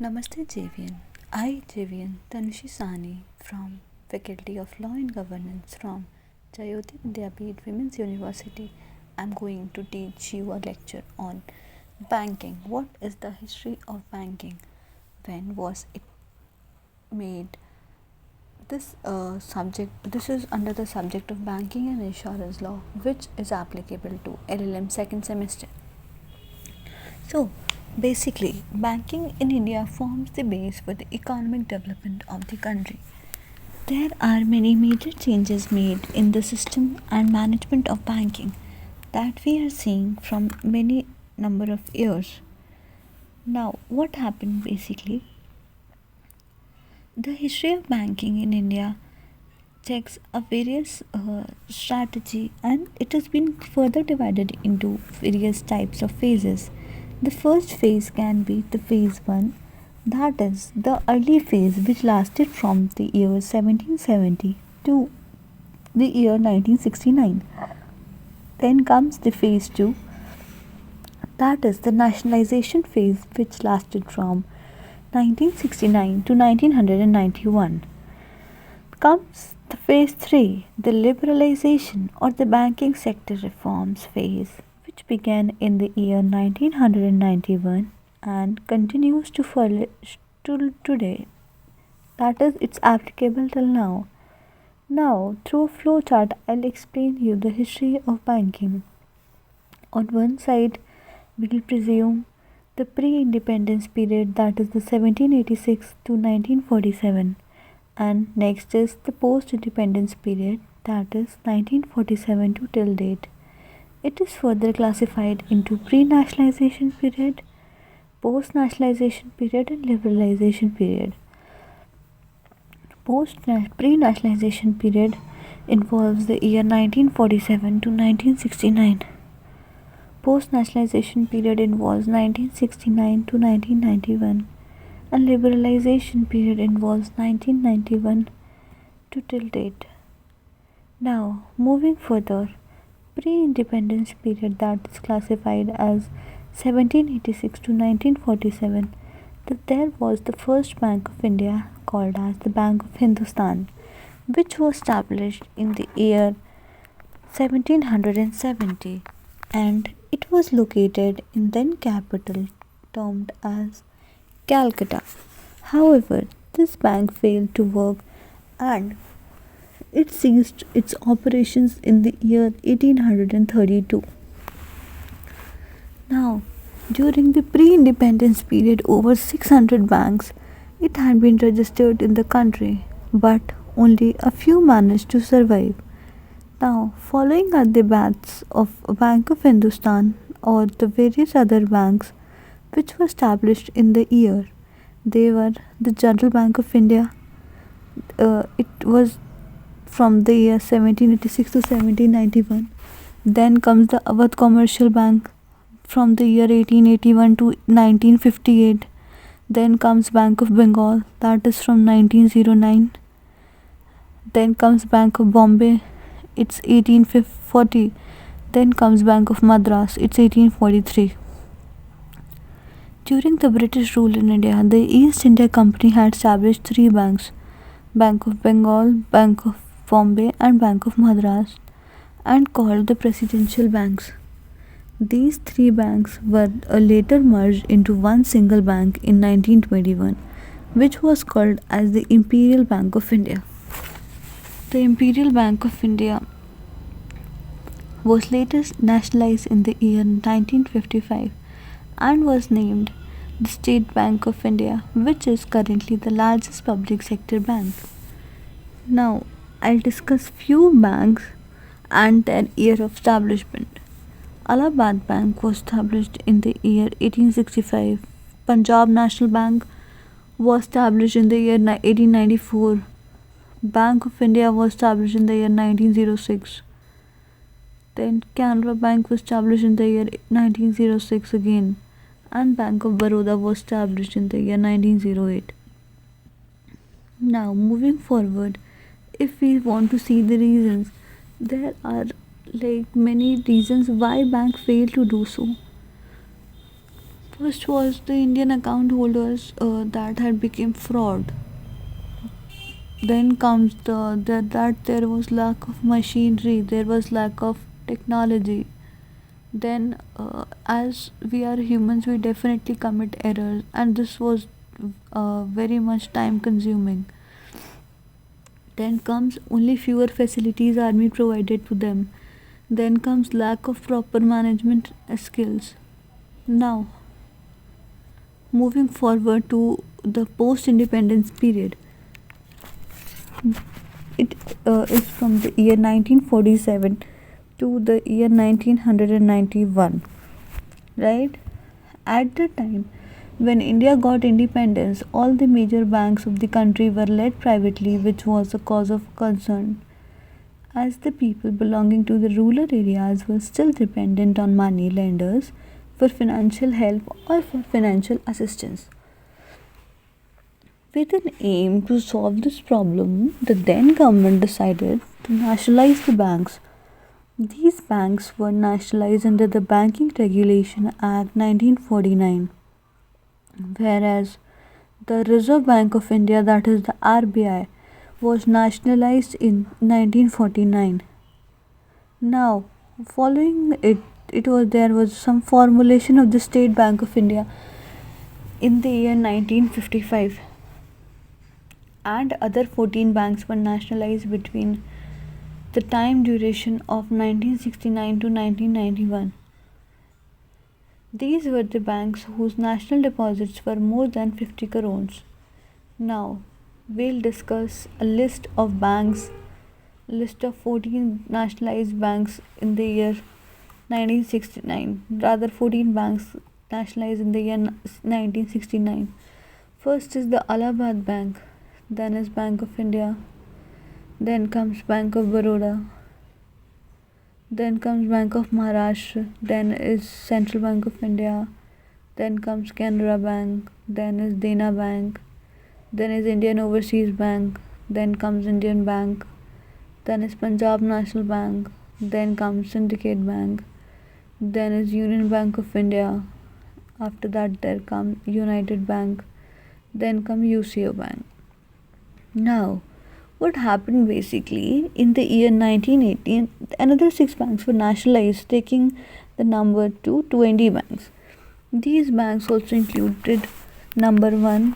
Namaste JVN. I JVN Tanushi Sani from Faculty of Law and Governance from Jayoti Vidyapeeth Women's University. I'm going to teach you a lecture on banking. What is the history of banking? When was it made? This is under the subject of banking and insurance law, which is applicable to LLM second semester. So, basically, banking in India forms the base for the economic development of the country. There are many major changes made in the system and management of banking that we are seeing from many number of years. Now, what happened basically? The history of banking in India checks a various strategy, and it has been further divided into various types of phases. The first phase can be the phase 1, that is the early phase which lasted from the year 1770 to the year 1969. Then comes the phase 2, that is the nationalization phase which lasted from 1969 to 1991. Comes the phase 3, the liberalization or the banking sector reforms phase, which began in the year 1991 and continues to flourish till today. That is, it's applicable till now. Now, through a flowchart, I'll explain you the history of banking. On one side, we'll presume the pre-independence period, that is the 1786 to 1947, and next is the post-independence period, that is 1947 to till date. It is further classified into pre-nationalization period, post-nationalization period and liberalization period. Pre-nationalization period involves the year 1947 to 1969. Post-nationalization period involves 1969 to 1991, and liberalization period involves 1991 to till date. Now, moving further, pre-independence period, that is classified as 1786 to 1947, there was the first Bank of India called as the Bank of Hindustan, which was established in the year 1770, and it was located in then capital termed as Calcutta. However, this bank failed to work and it ceased its operations in the year 1832. Now, during the pre-independence period, over 600 banks it had been registered in the country, but only a few managed to survive. Now, following are the baths of Bank of Hindustan or the various other banks which were established in the year. They were the General Bank of India. It was from the year 1786 to 1791. Then comes the Awadh Commercial Bank from the year 1881 to 1958. Then comes Bank of Bengal, that is from 1909. Then comes Bank of Bombay, it's 1840. Then comes Bank of Madras, it's 1843. During the British rule in India, the East India Company had established three banks: Bank of Bengal, Bank of Bombay and Bank of Madras, and called the Presidential Banks. These three banks were later merged into one single bank in 1921, which was called as the Imperial Bank of India. The Imperial Bank of India was later nationalized in the year 1955 and was named the State Bank of India, which is currently the largest public sector bank. Now, I'll discuss few banks and their year of establishment. Allahabad Bank was established in the year 1865. Punjab National Bank was established in the year 1894. Bank of India was established in the year 1906. Then Canara Bank was established in the year 1906 again, and Bank of Baroda was established in the year 1908. Now, moving forward, if we want to see the reasons, there are many reasons why bank failed to do so. First was the Indian account holders that had become fraud. Then comes that there was lack of machinery, there was lack of technology. Then, as we are humans, we definitely commit errors, and this was very much time consuming. Then comes only fewer facilities army provided to them. Then comes lack of proper management skills. Now, moving forward to the post independence period, it is from the year 1947 to the year 1991, right? At the time when India got independence, all the major banks of the country were led privately, which was a cause of concern, as the people belonging to the rural areas were still dependent on money lenders for financial help or for financial assistance. With an aim to solve this problem, the then government decided to nationalize the banks. These banks were nationalized under the Banking Regulation Act 1949, whereas the Reserve Bank of India, that is the RBI, was nationalized in 1949. Now, following it, there was some formulation of the State Bank of India in the year 1955, and other 14 banks were nationalized between the time duration of 1969 to 1991. These were the banks whose national deposits were more than 50 crores. Now, we'll discuss a list of 14 nationalized banks in the year 1969. Rather, 14 banks nationalized in the year 1969. First is the Allahabad Bank, then is Bank of India, then comes Bank of Baroda, then comes Bank of Maharashtra, then is Central Bank of India, then comes Canara Bank, then is Dena Bank, then is Indian Overseas Bank, then comes Indian Bank, then is Punjab National Bank, then comes Syndicate Bank, then is Union Bank of India, after that there comes United Bank, then comes UCO Bank. Now, what happened basically in the year 1918, another 6 banks were nationalized, taking the number to 20 banks. These banks also included number 1,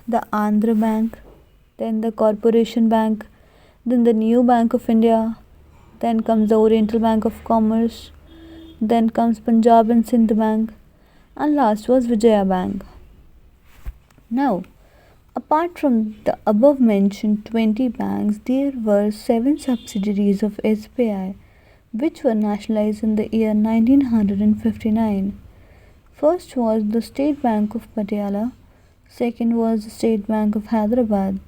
the Andhra Bank, then the Corporation Bank, then the New Bank of India, then comes the Oriental Bank of Commerce, then comes Punjab and Sindh Bank, and last was Vijaya Bank. Now, apart from the above mentioned 20 banks, there were 7 subsidiaries of SBI which were nationalized in the year 1959. First was the State Bank of Patiala, second was the State Bank of Hyderabad,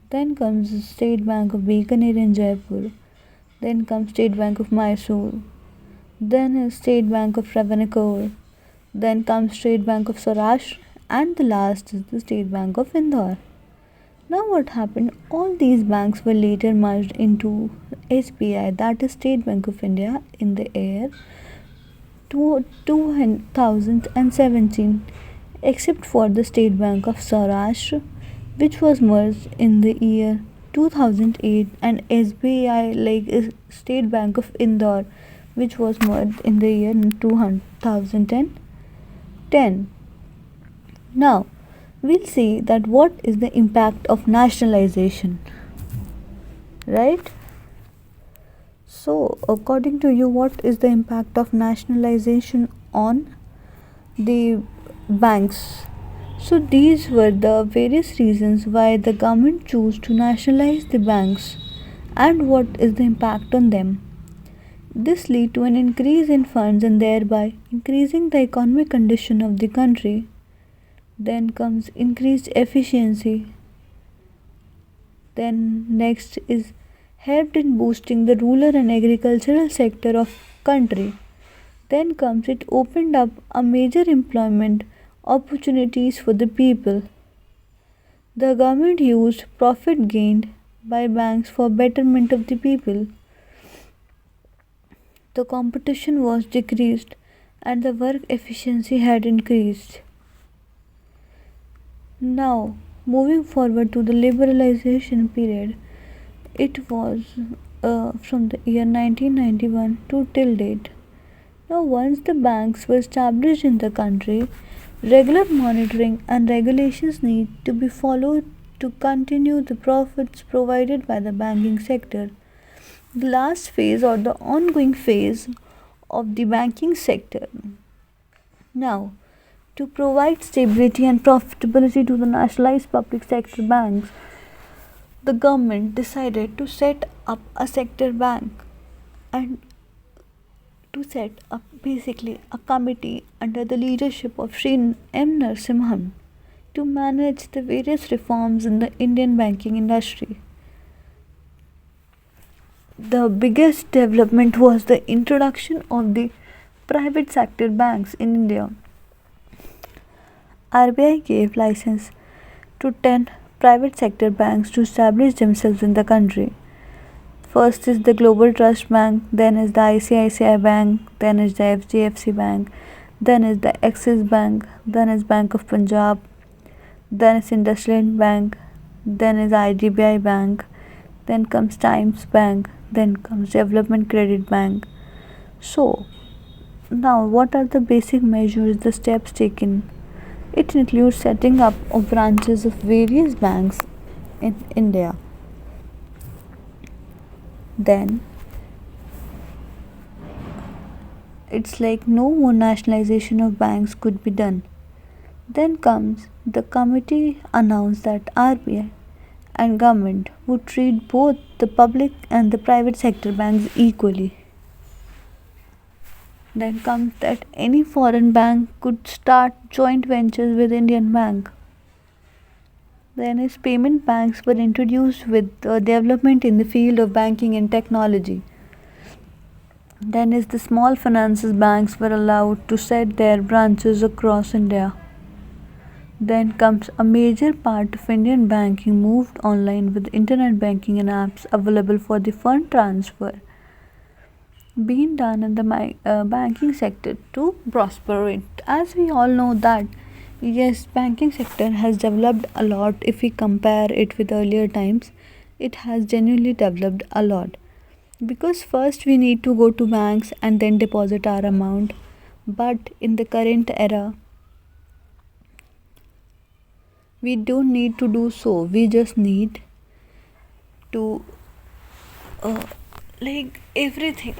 then comes the State Bank of Bikaner in Jaipur, then comes State Bank of Mysore, then is State Bank of Travancore, then comes State Bank of Saurashtra, and the last is the State Bank of Indore. Now, what happened? All these banks were later merged into SBI, that is State Bank of India, in the year 2017, except for the State Bank of Saurashtra, which was merged in the year 2008, and SBI, like State Bank of Indore, which was merged in the year 2010. Now, we'll see that what is the impact of nationalization, right? So, according to you, what is the impact of nationalization on the banks? So, these were the various reasons why the government chose to nationalize the banks and what is the impact on them. This led to an increase in funds and thereby increasing the economic condition of the country. Then comes increased efficiency. Then next is helped in boosting the rural and agricultural sector of country. Then comes it opened up a major employment opportunities for the people. The government used profit gained by banks for betterment of the people. The competition was decreased and the work efficiency had increased. Now, moving forward to the liberalization period, it was from the year 1991 to till date. Now, once the banks were established in the country, regular monitoring and regulations need to be followed to continue the profits provided by the banking sector. The last phase or the ongoing phase of the banking sector. Now, to provide stability and profitability to the nationalized public sector banks, the government decided to set up a sector bank and to set up basically a committee under the leadership of Sri M. Narasimhan to manage the various reforms in the Indian banking industry. The biggest development was the introduction of the private sector banks in India. RBI gave license to 10 private sector banks to establish themselves in the country. First is the Global Trust Bank, then is the ICICI Bank, then is the FGFC Bank, then is the Axis Bank, then is Bank of Punjab, then is Industrial Bank, then is IDBI Bank, then comes Times Bank, then comes Development Credit Bank. So, now what are the basic measures, the steps taken? It includes setting up of branches of various banks in India. Then it's like no more nationalization of banks could be done. Then comes the committee announced that RBI and government would treat both the public and the private sector banks equally. Then comes that any foreign bank could start joint ventures with Indian bank. Then is payment banks were introduced with development in the field of banking and technology. Then is the small finances banks were allowed to set their branches across India. Then comes a major part of Indian banking moved online with internet banking and apps available for the fund transfer being done in the banking sector to prosper it. As we all know that yes, banking sector has developed a lot. If we compare it with earlier times, it has genuinely developed a lot. Because first we need to go to banks and then deposit our amount. But in the current era, we don't need to do so. We just need to like everything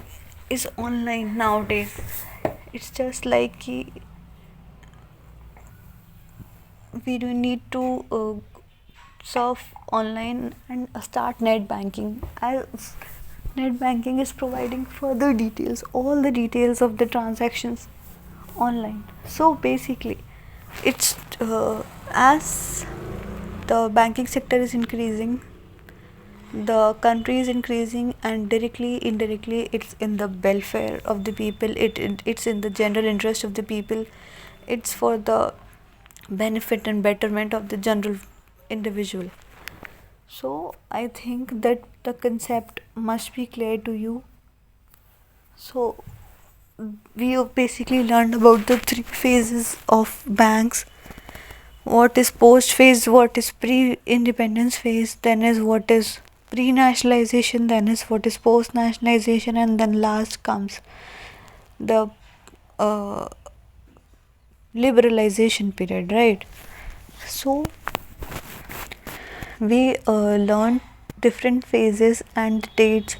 is online nowadays. It's just like we do need to surf online and start net banking, as net banking is providing further details, all the details of the transactions online. So basically it's as the banking sector is increasing, the country is increasing, and directly indirectly it's in the welfare of the people, it's in the general interest of the people, it's for the benefit and betterment of the general individual. So I think that the concept must be clear to you. So we have basically learned about the three phases of banks. What is post phase, what is pre independence phase, then is what is pre nationalization, then is what is post nationalization, and then last comes the uh, liberalization period, right? So we learned different phases and dates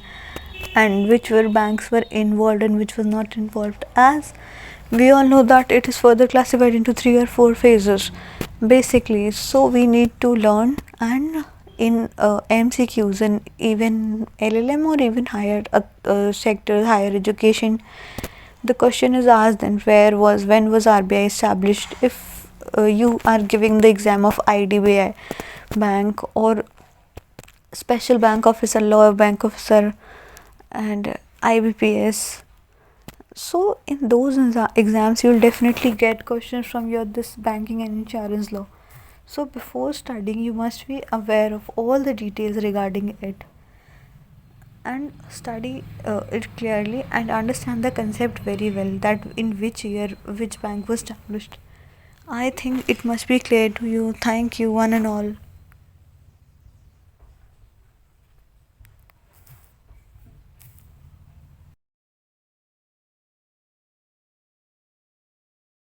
and which were banks were involved and which was not involved. As we all know that it is further classified into 3 or 4 phases basically, so we need to learn. And in MCQs and even LLM or even higher sector, higher education, the question is asked then when was RBI established. If you are giving the exam of IDBI bank or special bank officer, lower bank officer, and IBPS, so in those exams you will definitely get questions from your this banking and insurance law. So before studying you must be aware of all the details regarding it and study it clearly and understand the concept very well, that in which year which bank was established. I think it must be clear to you. Thank you, one and all.